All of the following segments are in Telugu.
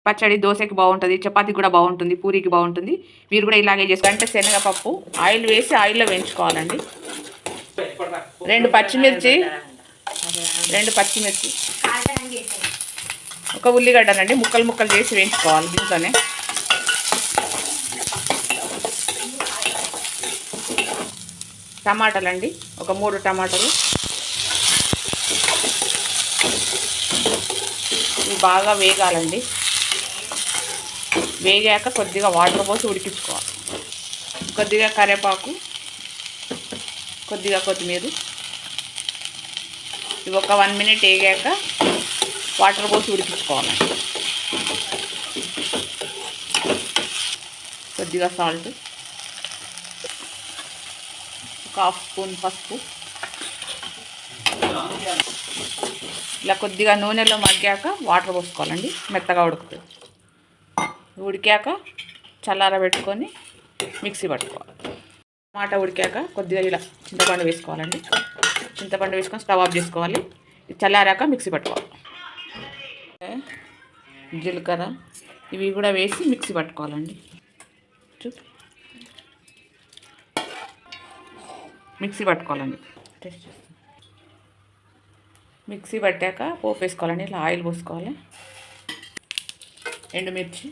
పచ్చడి దోశకి బాగుంటుంది, చపాతీకి కూడా బాగుంటుంది, పూరికి బాగుంటుంది. మీరు కూడా ఇలాగే చేసుకోండి. అంటే శనగపప్పు ఆయిల్ వేసి ఆయిల్లో వేయించుకోవాలండి. 2 పచ్చిమిర్చి, 2 పచ్చిమిర్చి, ఒక ఉల్లిగడ్డనండి ముక్కలు ముక్కలు చేసి వేయించుకోవాలి దీంట్లోనే. టమాటాలండి, ఒక 3 టమాటాలు. ఇవి బాగా వేగాలండి. వేగాక కొద్దిగా వాటర్ పోసి ఉడికించుకోవాలి. కొద్దిగా కరివేపాకు, కొద్దిగా కొత్తిమీర. ఇవి ఒక 1 మినిట్ వేగాక వాటర్ పోసి ఉడికించుకోవాలి. కొద్దిగా సాల్ట్, ఒక 1/2 స్పూన్ పసుపు. ఇలా కొద్దిగా నూనెలో మగ్గాక వాటర్ పోసుకోవాలండి. మెత్తగా ఉడుకుతుంది. ఉడికాక చల్లారబెట్టుకొని మిక్సీ పట్టుకోవాలి. టమాటా ఉడికాక కొద్దిగా ఇలా చింతపండు వేసుకోవాలండి. చింతపండు వేసుకొని స్టవ్ ఆఫ్ చేసుకోవాలి. చల్లారాక మిక్సీ పట్టుకోవాలి. జీలకర్ర ఇవి కూడా వేసి మిక్సీ పట్టుకోవాలండి. మిక్సీ పట్టుకోవాలండి. మిక్సీ పట్టాక పోపు వేసుకోవాలండి. ఇట్లా ఆయిల్ పోసుకోవాలి. ఎండుమిర్చి,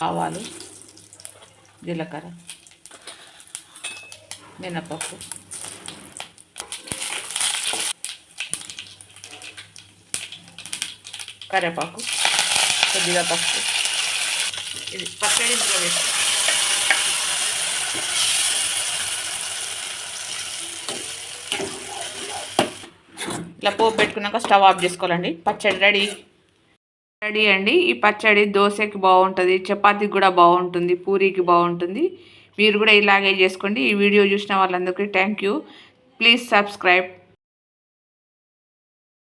ఆవాలు, జీలకర్ర, మినపప్పు, కరివేపాకు, కొద్దిగా పసుపు. ఇది పచ్చడి ఇందులో వేసుకోవాలి. ఇట్లా పోపు పెట్టుకున్నాక స్టవ్ ఆఫ్ చేసుకోవాలండి. పచ్చడి రెడీ అండి. ఈ పచ్చడి దోశకి బాగుంటుంది, చపాతీకి కూడా బాగుంటుంది, పూరికి బాగుంటుంది. మీరు కూడా ఇలాగే చేసుకోండి. ఈ వీడియో చూసిన వాళ్ళందరికీ థ్యాంక్ యూ. Please subscribe.